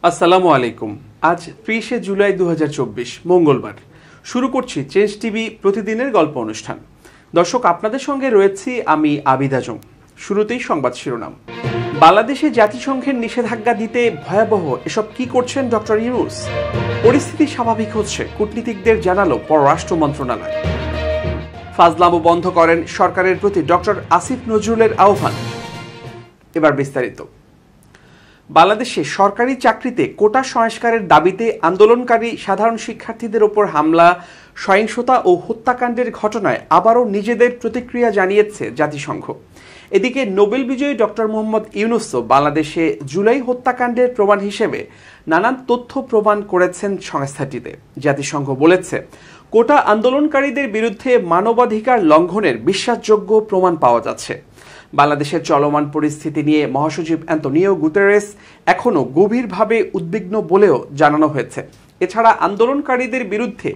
আসসালামু আলাইকুম। আজ ৩০শে জুলাই ২০২৪ মঙ্গলবার। শুরু করছি চেঞ্জ টিভি প্রতিদিনের গল্প অনুষ্ঠান। দর্শক, আপনাদের সঙ্গে রয়েছি আমি আবিদ আজম। শুরুতেই সংবাদ শিরোনাম। বাংলাদেশে জাতিসংঘের নিষেধাজ্ঞা দিতে ভয়াবহ এসব কি করছেন ডক্টর ইউনূস? পরিস্থিতি স্বাভাবিক হচ্ছে, কূটনীতিকদের জানালো পররাষ্ট্র মন্ত্রণালয়। ফাজলামো বন্ধ করেন সরকারের প্রতি ডক্টর আসিফ নজরুলের আহ্বান। এবার বিস্তারিত। বাংলাদেশে সরকারি চাকরিতে কোটা সংস্কারের দাবিতে আন্দোলনকারী সাধারণ শিক্ষার্থীদের ওপর হামলা, সহিংসতা ও হত্যাকাণ্ডের ঘটনায় আবারও নিজেদের প্রতিক্রিয়া জানিয়েছে জাতিসংঘ। এদিকে নোবেল বিজয়ী ডক্টর মোহাম্মদ ইউনূসও বাংলাদেশে জুলাই হত্যাকাণ্ডের প্রমাণ হিসেবে নানান তথ্য প্রমাণ করেছেন সংস্থাটিতে। জাতিসংঘ বলেছে, কোটা আন্দোলনকারীদের বিরুদ্ধে মানবাধিকার লঙ্ঘনের বিশ্বাসযোগ্য প্রমাণ পাওয়া যাচ্ছে। বাংলাদেশের চলমান পরিস্থিতি নিয়ে মহাসচিব অ্যান্তোনিও গুতেরেস এখনও গভীরভাবে উদ্বিগ্ন বলেও জানানো হয়েছে। এছাড়া আন্দোলনকারীদের বিরুদ্ধে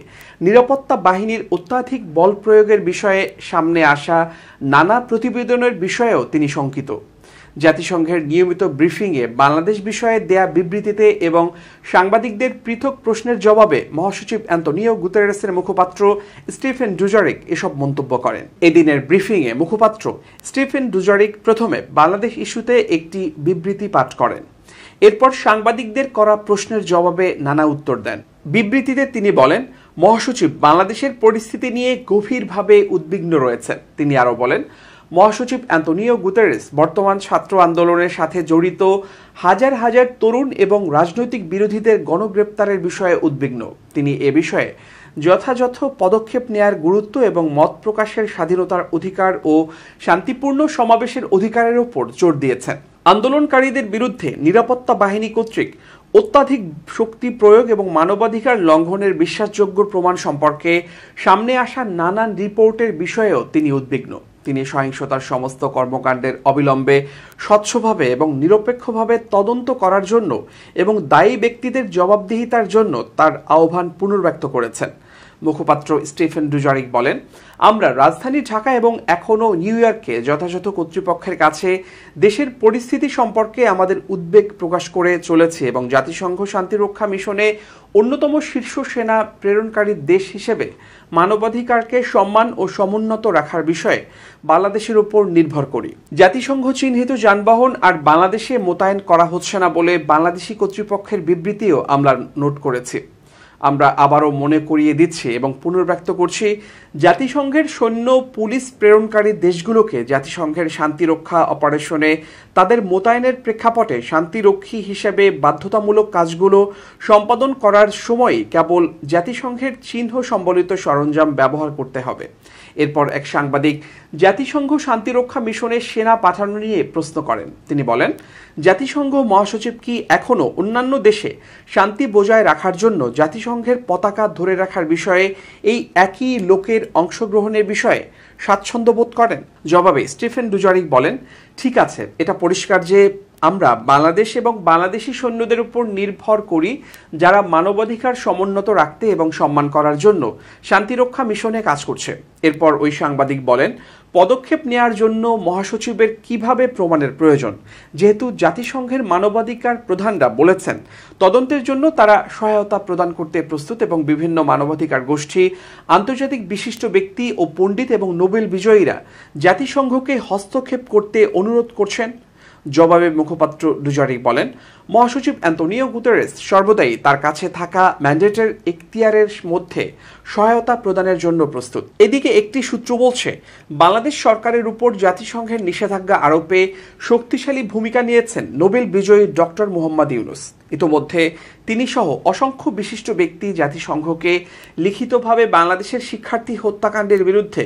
নিরাপত্তা বাহিনীর অত্যাধিক বল প্রয়োগের বিষয়ে সামনে আসা নানা প্রতিবেদনের বিষয়েও তিনি শঙ্কিত। জাতিসংঘের নিয়মিত ব্রিফিংয়ে বাংলাদেশ বিষয়ে দেয়া বিবৃতিতে এবং সাংবাদিকদের পৃথক প্রশ্নের জবাবে মহাসচিব অ্যান্তোনিও গুতেরেসের মুখপাত্র স্টিফেন ডুজারিক এসব মন্তব্য করেন। এদিনের ব্রিফিংয়ে মুখপাত্র স্টিফেন ডুজারিক প্রথমে বাংলাদেশ ইস্যুতে একটি বিবৃতি পাঠ করেন। এরপর সাংবাদিকদের করা প্রশ্নের জবাবে নানা উত্তর দেন। বিবৃতিতে তিনি বলেন, মহাসচিব বাংলাদেশের পরিস্থিতি নিয়ে গভীরভাবে উদ্বিগ্ন রয়েছেন। তিনি আরও বলেন, মহাসচিব অ্যান্তোনিও গুতেরেস বর্তমান ছাত্র আন্দোলনের সাথে জড়িত হাজার হাজার তরুণ এবং রাজনৈতিক বিরোধীদের গণগ্রেপ্তারের বিষয়ে উদ্বিগ্ন। তিনি এ বিষয়ে যথাযথ পদক্ষেপ নেয়ার গুরুত্ব এবং মত প্রকাশের স্বাধীনতার অধিকার ও শান্তিপূর্ণ সমাবেশের অধিকারের ওপর জোর দিয়েছেন। আন্দোলনকারীদের বিরুদ্ধে নিরাপত্তা বাহিনী কর্তৃক অত্যাধিক শক্তি প্রয়োগ এবং মানবাধিকার লঙ্ঘনের বিশ্বাসযোগ্য প্রমাণ সম্পর্কে সামনে আসা নানান রিপোর্টের বিষয়েও তিনি উদ্বিগ্ন। তিনি সহিংসতার সমস্ত কর্মকাণ্ডের অবিলম্বে স্বচ্ছভাবে এবং নিরপেক্ষভাবে তদন্ত করার জন্য এবং দায়ী ব্যক্তিদের জবাবদিহিতার জন্য তার আহ্বান পুনর্ব্যক্ত করেছেন। মুখপাত্র স্টিফেন ডুজারিক বলেন, আমরা রাজধানী ঢাকা এবং এখনও নিউ ইয়র্কে যথাযথ কর্তৃপক্ষের কাছে দেশের পরিস্থিতি সম্পর্কে আমাদের উদ্বেগ প্রকাশ করে চলেছি এবং জাতিসংঘ শান্তিরক্ষা মিশনে অন্যতম শীর্ষ সেনা প্রেরণকারী দেশ হিসেবে মানবাধিকারকে সম্মান ও সমুন্নত রাখার বিষয়ে বাংলাদেশের উপর নির্ভর করি। জাতিসংঘ চিহ্নিত যানবাহন আর বাংলাদেশে মোতায়েন করা হচ্ছে না বলে বাংলাদেশি কর্তৃপক্ষের বিবৃতিও আমরা নোট করেছি। আমরা আবারও মনে করিয়ে দিচ্ছি এবং পুনর্ব্যক্ত করছি, জাতিসংঘের সৈন্য পুলিশ প্রেরণকারী দেশগুলোকে জাতিসংঘের শান্তিরক্ষা অপারেশনে তাদের মোতায়েনের প্রেক্ষাপটে শান্তিরক্ষী হিসেবে বাধ্যতামূলক কাজগুলো সম্পাদন করার সময় কেবল জাতিসংঘের চিহ্ন সম্বলিত সরঞ্জাম ব্যবহার করতে হবে। এরপর এক সাংবাদিক জাতিসংঘ শান্তিরক্ষা মিশনে সেনা পাঠানো নিয়ে প্রশ্ন করেন। তিনি বলেন, জাতিসংঘ মহাসচিব কি এখনও অন্যান্য দেশে শান্তি বজায় রাখার জন্য জাতিসংঘের পতাকা ধরে রাখার বিষয়ে এই একই লোকের অংশগ্রহণের বিষয়ে স্বাচ্ছন্দ্য বোধ করেন? জবাবে স্টিফেন ডুজারিক বলেন, ঠিক আছে, এটা পরিষ্কার যে আমরা বাংলাদেশ এবং বাংলাদেশি সৈন্যদের উপর নির্ভর করি যারা মানবাধিকার সমুন্নত রাখতে এবং সম্মান করার জন্য শান্তিরক্ষা মিশনে কাজ করছে। এরপর ওই সাংবাদিক বলেন, পদক্ষেপ নেয়ার জন্য মহাসচিবের কিভাবে প্রমাণের প্রয়োজন, যেহেতু জাতিসংঘের মানবাধিকার প্রধানরা বলেছেন তদন্তের জন্য তারা সহায়তা প্রদান করতে প্রস্তুত এবং বিভিন্ন মানবাধিকার গোষ্ঠী, আন্তর্জাতিক বিশিষ্ট ব্যক্তি ও পণ্ডিত এবং নোবেল বিজয়ীরা জাতিসংঘকে হস্তক্ষেপ করতে অনুরোধ করছেন। জবাবে মুখপাত্র ডুজারিক বলেন, মহাসচিব অ্যান্তোনিও গুতেরেস সর্বদাই তার কাছে থাকা ম্যান্ডেটের এখতিয়ারের মধ্যে সহায়তা প্রদানের জন্য প্রস্তুত। এদিকে একটি সূত্র বলছে, বাংলাদেশ সরকারের উপর জাতিসংঘের নিষেধাজ্ঞা আরোপে শক্তিশালী ভূমিকা নিয়েছেন নোবেল বিজয়ী ডক্টর মোহাম্মদ ইউনূস। ইতোমধ্যে তিনি সহ অসংখ্য বিশিষ্ট ব্যক্তি জাতিসংঘকে লিখিতভাবে বাংলাদেশের শিক্ষার্থী হত্যাকাণ্ডের বিরুদ্ধে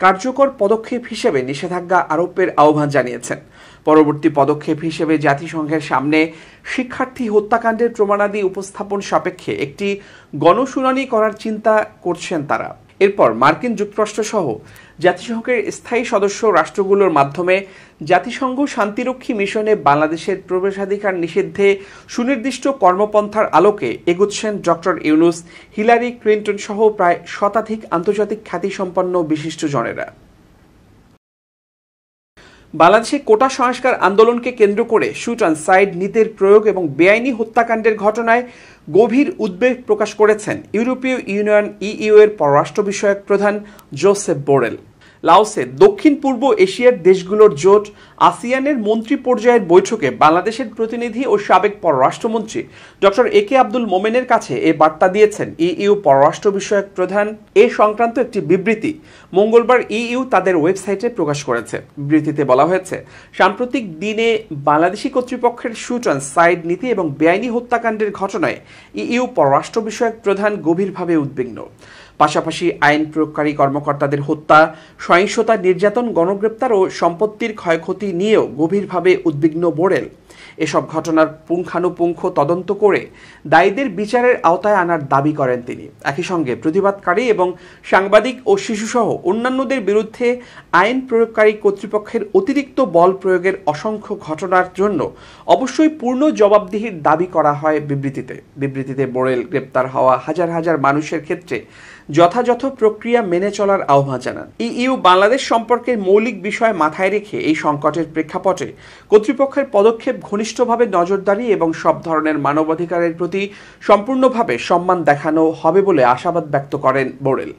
কার্যকর পদক্ষেপ হিসেবে নিষেধাজ্ঞা আরোপের আহ্বান জানিয়েছেন। পরবর্তী পদক্ষেপ হিসেবে জাতিসংঘের সামনে শিক্ষার্থী হত্যাকাণ্ডের প্রমাণাদি উপস্থাপন সাপেক্ষে একটি গণশুনানি করার চিন্তা করছেন তারা। এরপর মার্কিন যুক্তরাষ্ট্র সহ জাতিসংঘের স্থায়ী সদস্য রাষ্ট্রগুলোর মাধ্যমে জাতিসংঘ শান্তিরক্ষী মিশনে বাংলাদেশের প্রবেশাধিকার নিষিদ্ধে সুনির্দিষ্ট কর্মপন্থার আলোকে এগুচ্ছেন ডক্টর ইউনূস, হিলারি ক্লিন্টন সহ প্রায় শতাধিক আন্তর্জাতিক খ্যাতিসম্পন্ন বিশিষ্টজনেরা। বাংলাদেশে কোটা সংস্কার আন্দোলনকে কেন্দ্র করে শুট অ্যান্ড সাইড নীতির প্রয়োগ এবং বেআইনি হত্যাকাণ্ডের ঘটনায় গভীর উদ্বেগ প্রকাশ করেছেন ইউরোপীয় ইউনিয়ন ইইউ এর পররাষ্ট্র বিষয়ক প্রধান জোসেফ বোরেল। লাওসে দক্ষিণ পূর্ব এশিয়ার দেশগুলোর জোট আসিয়ানের মন্ত্রী পর্যায়ের বৈঠকে বাংলাদেশের প্রতিনিধি ও সাবেক পররাষ্ট্রমন্ত্রী ডক্টর একে আব্দুল মোমেনের কাছে এ বার্তা দিয়েছেন ইইউ পররাষ্ট্র বিষয়ক প্রধান। এ সংক্রান্ত একটি বিবৃতি মঙ্গলবার ইইউ তাদের ওয়েবসাইটে প্রকাশ করেছে। বিবৃতিতে বলা হয়েছে, সাম্প্রতিক দিনে বাংলাদেশি কর্তৃপক্ষের শুট অ্যান্ড সাইড নীতি এবং বেআইনি হত্যাকাণ্ডের ঘটনায় ইইউ পররাষ্ট্র বিষয়ক প্রধান গভীরভাবে উদ্বিগ্ন। পাশাপাশি আইন প্রয়োগকারী কর্মকর্তাদের হত্যা, সহিংসতা, নির্যাতন, গণগ্রেপ্তার ও সম্পত্তির ক্ষয়ক্ষতি নিয়েও গভীরভাবে উদ্বিগ্ন বোরেল। এসব ঘটনার পুঙ্খানুপুঙ্খ তদন্ত করে দায়ীদের বিচারের আওতায় আনার দাবি করেন তিনি। একই সঙ্গে প্রতিবাদকারী এবং সাংবাদিক ও শিশুসহ অন্যান্যদের বিরুদ্ধে আইন প্রয়োগকারী কর্তৃপক্ষের অতিরিক্ত বল প্রয়োগের অসংখ্য ঘটনার জন্য অবশ্যই পূর্ণ জবাবদিহির দাবি করা হয় বিবৃতিতে বোরেল গ্রেপ্তার হওয়া হাজার হাজার মানুষের ক্ষেত্রে যথাযথ প্রক্রিয়া মেনে চলার আহ্বান জানান। ইইউ বাংলাদেশ সম্পর্কের মৌলিক বিষয় মাথায় রেখে এই সংকটের প্রেক্ষাপটে কর্তৃপক্ষের পদক্ষেপ ঘনিষ্ঠভাবে নজরদারি এবং সব ধরনের মানবাধিকারের প্রতি সম্পূর্ণভাবে সম্মান দেখানো হবে বলে আশাবাদ ব্যক্ত করেন বোরেল।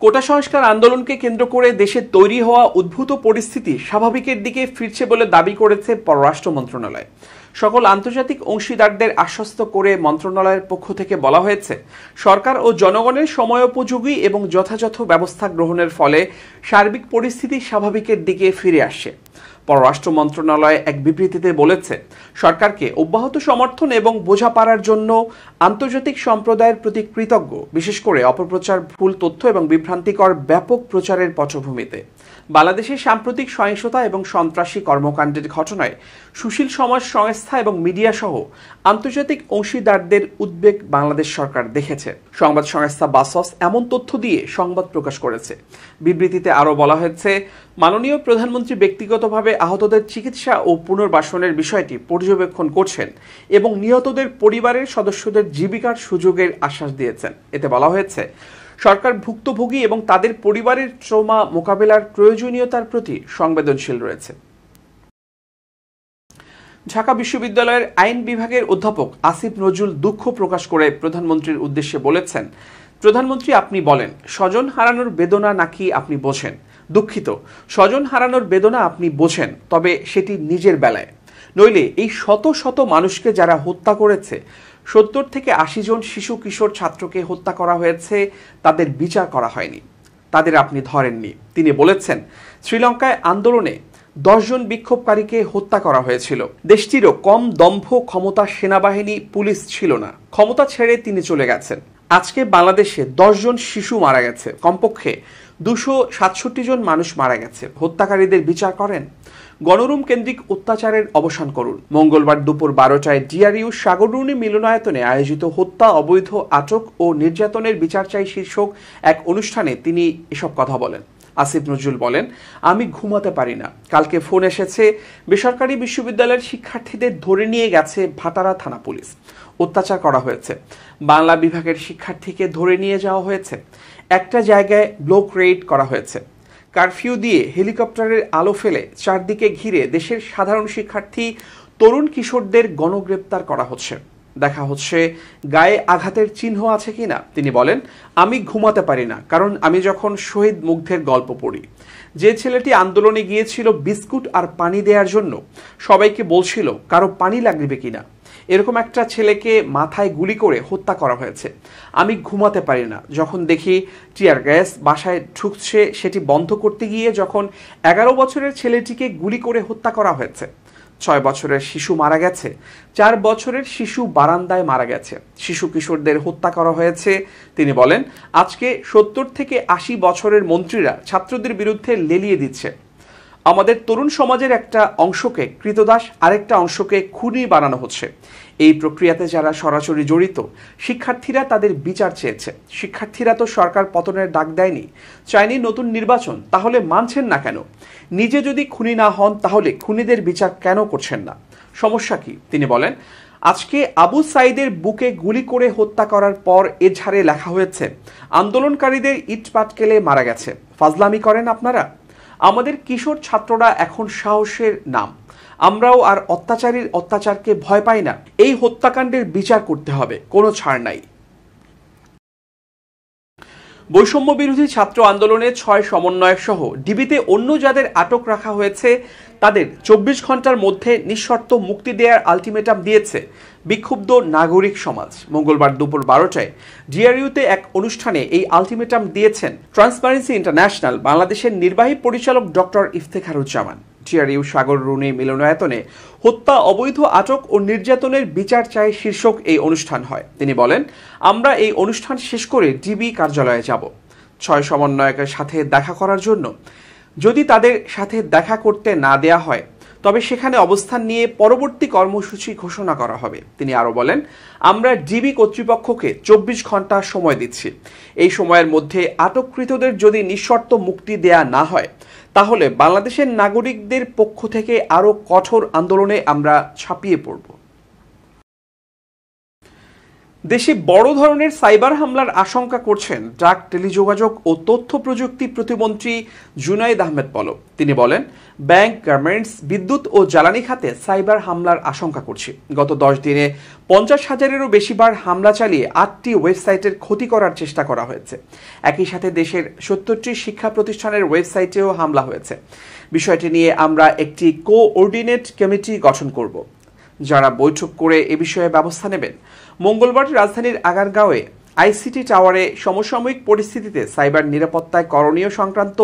কোটা সংস্কার আন্দোলনকে কেন্দ্র করে দেশে তৈরি হওয়া উদ্ভূত পরিস্থিতি স্বাভাবিকের দিকে ফিরছে বলে দাবি করেছে পররাষ্ট্র মন্ত্রণালয়। সকল আন্তর্জাতিক অংশীদারদের আশ্বস্ত করে মন্ত্রণালয়ের পক্ষ থেকে বলা হয়েছে, সরকার ও জনগণের সময়োপযোগী এবং যথাযথ ব্যবস্থা গ্রহণের ফলে সার্বিক পরিস্থিতি স্বাভাবিকের দিকে ফিরে আসছে। পররাষ্ট্র মন্ত্রণালয় এক বিবৃতিতে বলেছে, সরকারকে অব্যাহত সমর্থন এবং বোঝাপড়ার জন্য আন্তর্জাতিক সম্প্রদায়ের প্রতি কৃতজ্ঞ, বিশেষ করে অপপ্রচার, ভুল তথ্য এবং বিভ্রান্তিকর ব্যাপক প্রচারের পটভূমিতে। বাংলাদেশের সাম্প্রতিক সহিংসতা এবং সন্ত্রাসী কর্মকাণ্ডের ঘটনায় সুশীল সমাজ সংস্থা এবং মিডিয়া সহ আন্তর্জাতিক অংশীদারদের উদ্বেগ বাংলাদেশ সরকার দেখেছে। সংবাদ সংস্থা বাসস এমন তথ্য দিয়ে সংবাদ প্রকাশ করেছে। বিবৃতিতে আরও বলা হয়েছে, মাননীয় প্রধানমন্ত্রী ব্যক্তিগতভাবে আহতদের চিকিৎসা ও পুনর্বাসনের বিষয়টি পর্যবেক্ষণ করছেন এবং নিহতদের পরিবারের সদস্যদের জীবিকার সুযোগের আশ্বাস দিয়েছেন। এতে বলা হয়েছে, সরকার ভুক্তভোগী এবং তাদের পরিবারের ট্রমা মোকাবেলার প্রয়োজনীয়তার প্রতি সংবেদনশীল রয়েছে। ঢাকা বিশ্ববিদ্যালয়ের আইন বিভাগের অধ্যাপক আসিফ নজরুল দুঃখ প্রকাশ করে প্রধানমন্ত্রীর উদ্দেশ্যে বলেছেন, প্রধানমন্ত্রী, আপনি বলেন স্বজন হারানোর বেদনা নাকি আপনি বোঝেন? দুঃখিত, স্বজন হারানোর বেদনা আপনি বোঝেন, তবে সেটি নিজের বেলায়। নইলে এই শত শত মানুষকে যারা হত্যা করেছে, 70 থেকে 80 জন শিশু কিশোর ছাত্রকে হত্যা করা হয়েছে, তাদের বিচার করা হয়নি, তাদের আপনি ধরেননি। তিনি বলেছেন, শ্রীলঙ্কায় আন্দোলনে 10 জন বিক্ষোভকারীকে হত্যা করা হয়েছিল। দেশটিরও কম দম্ভ ক্ষমতা সেনাবাহিনী পুলিশ ছিল না, ক্ষমতা ছেড়ে তিনি চলে গেছেন। আজকে বাংলাদেশে 10 জন শিশু মারা গেছে, কমপক্ষে 267 জন মানুষ মারা গেছে। হত্যাকারীদের বিচার করেন, গণরুম কেন্দ্রিক অত্যাচারের অবসান করুন। মঙ্গলবার দুপুর 12টায় ডিআরইউ সাগররুনি মিলনায়তনে আয়োজিত হত্যা, অবৈধ আটক ও নির্যাতনের বিচার চাই শীর্ষক এক অনুষ্ঠানে তিনি এসব কথা বলেন। আসিফ নজরুল বলেন, আমি ঘুমাতে পারি না। কালকে ফোন এসেছে, বেসরকারি বিশ্ববিদ্যালয়ের শিক্ষার্থীদের ধরে নিয়ে গেছে ভাটারা থানা পুলিশ, অত্যাচার করা হয়েছে। বাংলা বিভাগের শিক্ষার্থীকে ধরে নিয়ে যাওয়া হয়েছে, একটা জায়গায় ব্লক রেইড করা হয়েছে, কারফিউ দিয়ে হেলিকপ্টারের আলো ফেলে চারদিকে ঘিরে দেশের সাধারণ শিক্ষার্থী, তরুণ কিশোরদের গণগ্রেপ্তার করা হচ্ছে, দেখা হচ্ছে গায়ে আঘাতের চিহ্ন আছে কিনা। তিনি বলেন, আমি ঘুমাতে পারি না, কারণ আমি যখন শহীদ মুগ্ধের গল্প পড়ি, যে ছেলেটি আন্দোলনে গিয়েছিল বিস্কুট আর পানি দেওয়ার জন্য, সবাইকে বলছিল কারো পানি লাগবে কিনা, এরকম একটা ছেলেকে মাথায় গুলি করে হত্যা করা হয়েছে। আমি ঘুমাতে পারি না যখন দেখি টিয়ার গ্যাস বাসায় ঢুকছে, সেটি বন্ধ করতে গিয়ে যখন 11 বছরের ছেলেটিকে গুলি করে হত্যা করা হয়েছে। 6 বছরের শিশু মারা গেছে, 4 বছরের শিশু বারান্দায় মারা গেছে, শিশু কিশোরদের হত্যা করা হয়েছে। তিনি বলেন, আজকে 70 থেকে 80 বছরের মন্ত্রীরা ছাত্রদের বিরুদ্ধে লেলিয়ে দিচ্ছে। আমাদের তরুণ সমাজের একটা অংশকে কৃতদাস, আরেকটা অংশকে খুনি বানানো হচ্ছে। এই প্রক্রিয়াতে যারা সরাসরি জড়িত, শিক্ষার্থীরা তাদের বিচার চেয়েছে। শিক্ষার্থীরা তো সরকার পতনের ডাক দেয়নি, চায়নি নতুন নির্বাচন, তাহলে মানছেন না কেন? নিজে যদি খুনি না হন, তাহলে খুনিদের বিচার কেন করছেন না? সমস্যা কি? তিনি বলেন, আজকে আবু সাইদের বুকে গুলি করে হত্যা করার পর এঝাড়ে লেখা হয়েছে আন্দোলনকারীদের ইট পাটকেলে মারা গেছে। ফাজলামি করেন আপনারা? আমাদের কিশোর ছাত্ররা এখন সাহসের নাম। আমরাও আর অত্যাচারীর অত্যাচারকে ভয় পাই না। এই হত্যাকাণ্ডের বিচার করতে হবে, কোনো ছাড় নাই। বৈষম্য বিরোধী ছাত্র আন্দোলনে 6 সমন্বয়ক সহ ডিবিতে অন্য যাদের আটক রাখা হয়েছে তাদের 24 ঘন্টার মধ্যে নিঃশর্ত মুক্তি দেওয়ার আলটিমেটাম দিয়েছে বিক্ষুব্ধ নাগরিক সমাজ। মঙ্গলবার দুপুর 12টায় ডিআরইউতে এক অনুষ্ঠানে এই আলটিমেটাম দিয়েছেন ট্রান্সপারেন্সি ইন্টারন্যাশনাল বাংলাদেশের নির্বাহী পরিচালক ডক্টর ইফতেখারুজ্জামান। ডিআরইউ সাগর রুনি মিলনায়তনে হত্যা, অবৈধ আটক ও নির্যাতনের বিচার চাই শীর্ষক এই অনুষ্ঠান হয়। তিনি বলেন, আমরা এই অনুষ্ঠান শেষ করে ডিবি কার্যালয়ে যাব 6 সমন্বয়কের সাথে দেখা করার জন্য। যদি তাদের সাথে দেখা করতে না দেয়া হয় তবে সেখানে অবস্থান নিয়ে পরবর্তী কর্মসূচি ঘোষণা করা হবে। তিনি আরো বলেন, আমরা ডিবি কর্তৃপক্ষকে 24 ঘন্টা সময় দিচ্ছি। এই সময়ের মধ্যে আটককৃতদের যদি নিঃশর্ত মুক্তি দেয়া না হয় তাহলে বাংলাদেশের নাগরিকদের পক্ষ থেকে আরো কঠোর আন্দোলনে আমরা ঝাঁপিয়ে পড়ব। দেশে বড় ধরনের সাইবার হামলার আশঙ্কা করছেন ডাক, টেলিযোগাযোগ ও তথ্য প্রযুক্তি প্রতিমন্ত্রী জুনাইদ আহমেদ পলক। তিনি বলেন, ব্যাংক, গার্মেন্টস, বিদ্যুৎ ও জ্বালানি খাতে সাইবার হামলার আশঙ্কা করছি। গত 10 দিনে 50,000-এরও বেশিবার হামলা চালিয়ে 8টি ওয়েবসাইটের ক্ষতি করার চেষ্টা করা হয়েছে। একই সাথে দেশের 70টি শিক্ষা প্রতিষ্ঠানের ওয়েবসাইটেও হামলা হয়েছে। বিষয়টি নিয়ে আমরা একটি কোঅর্ডিনেট কমিটি গঠন করব, যারা বৈঠক করে এ বিষয়ে ব্যবস্থা নেবেন। মঙ্গলবার রাজধানীর আগারগাঁওয়ে আইসিটি টাওয়ারে সমসাময়িক পরিস্থিতিতে সাইবার নিরাপত্তায় করণীয় সংক্রান্ত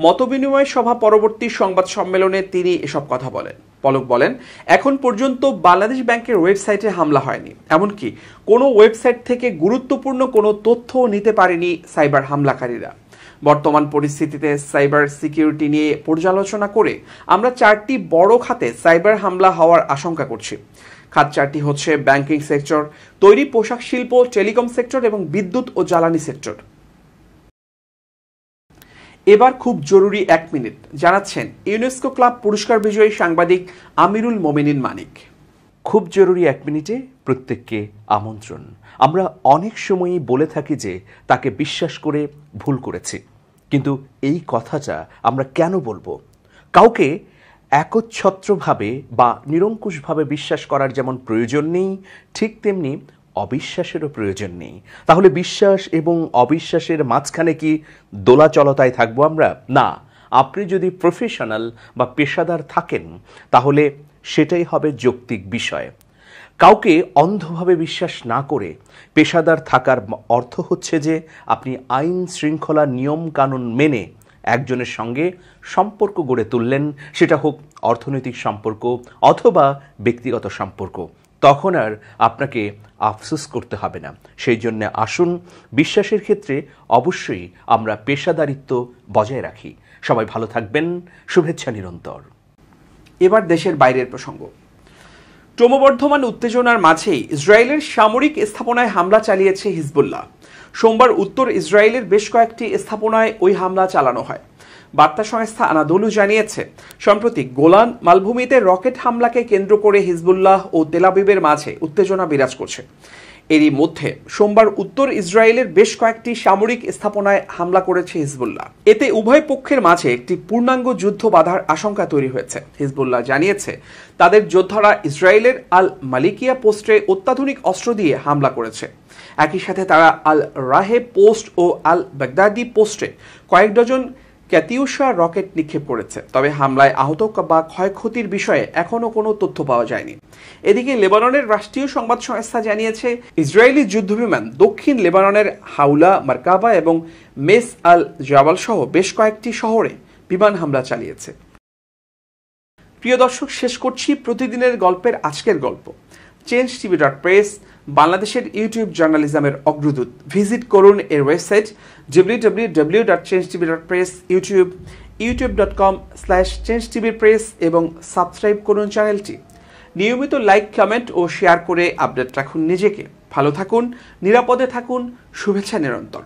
মতবিনিময় সভা পরবর্তী সংবাদ সম্মেলনে তিনি এসব কথা বলেন। পলক বলেন, এখন পর্যন্ত বাংলাদেশ ব্যাংকের ওয়েবসাইটে হামলা হয়নি, এমনকি কোনো ওয়েবসাইট থেকে গুরুত্বপূর্ণ কোনো তথ্য নিতে পারেনি সাইবার হামলাকারীরা। বর্তমান পরিস্থিতিতে সাইবার সিকিউরিটি নিয়ে পর্যালোচনা করে আমরা 4টি বড় খাতে সাইবার হামলা হওয়ার আশঙ্কা করছি। খাত 4টি হচ্ছে ব্যাংকিং সেক্টর, তৈরি পোশাক শিল্প, টেলিকম সেক্টর এবং বিদ্যুৎ ও জ্বালানি সেক্টর। এবার খুব জরুরি 1 মিনিট জানাচ্ছেন ইউনেস্কো ক্লাব পুরস্কার বিজয়ী সাংবাদিক আমিরুল মোমিনিন মানিক। খুব জরুরি 1 মিনিটে প্রত্যেককে আমন্ত্রণ। আমরা অনেক সময়ই বলে থাকি যে তাকে বিশ্বাস করে ভুল করেছি, কিন্তু এই কথাটা আমরা কেন বলবো? কাউকে একচ্ছত্রভাবে বা নিরঙ্কুশভাবে বিশ্বাস করার যেমন প্রয়োজন নেই, ঠিক তেমনি অবিশ্বাসেরও প্রয়োজন নেই। তাহলে বিশ্বাস এবং অবিশ্বাসের মাঝখানে কি দোলাচলতায় থাকবো আমরা? না, আপনি যদি প্রফেশনাল বা পেশাদার থাকেন তাহলে সেটাই হবে যৌক্তিক বিষয়। কাউকে অন্ধভাবে বিশ্বাস না করে পেশাদার থাকার অর্থ হচ্ছে যে আপনি আইন শৃঙ্খলা নিয়ম কানুন মেনে একজনের সঙ্গে সম্পর্ক গড়ে তুললেন, সেটা হোক অর্থনৈতিক সম্পর্ক অথবা ব্যক্তিগত সম্পর্ক। তখন আর আপনাকে আফসোস করতে হবে না। সেই জন্য আসুন বিশ্বাসের ক্ষেত্রে অবশ্যই আমরা পেশাদারিত্ব বজায় রাখি। সবাই ভালো থাকবেন, শুভেচ্ছা নিরন্তর। এবার দেশের বাইরের প্রসঙ্গ। ক্রমবর্ধমান উত্তেজনার মাঝেই ইসরায়েলের সামরিক স্থাপনায় হামলা চালিয়েছে হিজবুল্লাহ। সোমবার উত্তর ইসরায়েলের বেশ কয়েকটি স্থাপনায় ওই হামলা চালানো হয়। বার্তা সংস্থা আনাদোলু জানিয়েছে, সম্প্রতি গোলান মালভূমিতে রকেট হামলাকে কেন্দ্র করে হিজবুল্লাহ ও তেল আবিবের মাঝে উত্তেজনা বিরাজ করছে। এরই মধ্যে সোমবার উত্তর ইসরায়েলের বেশ কয়েকটি সামরিক স্থাপনায় হামলা করেছে হিজবুল্লাহ। এতে উভয় পক্ষের মাঝে একটি পূর্ণাঙ্গ যুদ্ধ বাধার আশঙ্কা তৈরি হয়েছে। হিজবুল্লাহ জানিয়েছে, তাদের যোদ্ধারা ইসরায়েলের আল মালিকিয়া পোস্টে অত্যাধুনিক অস্ত্র দিয়ে হামলা করেছে। একই সাথে তারা আল রাহে পোস্ট ও আল বাগদাদি পোস্টে কয়েক ডজন ক্যাতিউশা রকেট নিক্ষেপ করেছে। তবে হামলায় আহত বা ক্ষয়ক্ষতির বিষয়ে এখনও কোনো তথ্য পাওয়া যায়নি। এদিকে লেবাননের রাষ্ট্রীয় সংবাদ সংস্থা জানিয়েছে, ইসরায়েলি যুদ্ধবিমান দক্ষিণ লেবাননের হাউলা, মারকাবা এবং মেস আল জাবাল সহ বেশ কয়েকটি শহরে বিমান হামলা চালিয়েছে। প্রিয় দর্শক, শেষ করছি প্রতিদিনের গল্পের আজকের গল্প। changetv.press বাংলাদেশের ইউটিউব জার্নালিজমের অগ্রদূত। ভিজিট করুন এর ওয়েবসাইট www.changetv.press, youtube.com/changetv.press এবং সাবস্ক্রাইব করুন চ্যানেলটি। নিয়মিত লাইক, কমেন্ট ও শেয়ার করে আপডেট রাখুন নিজেকে। ভালো থাকুন, নিরাপদে থাকুন, শুভেচ্ছা নিরন্তর।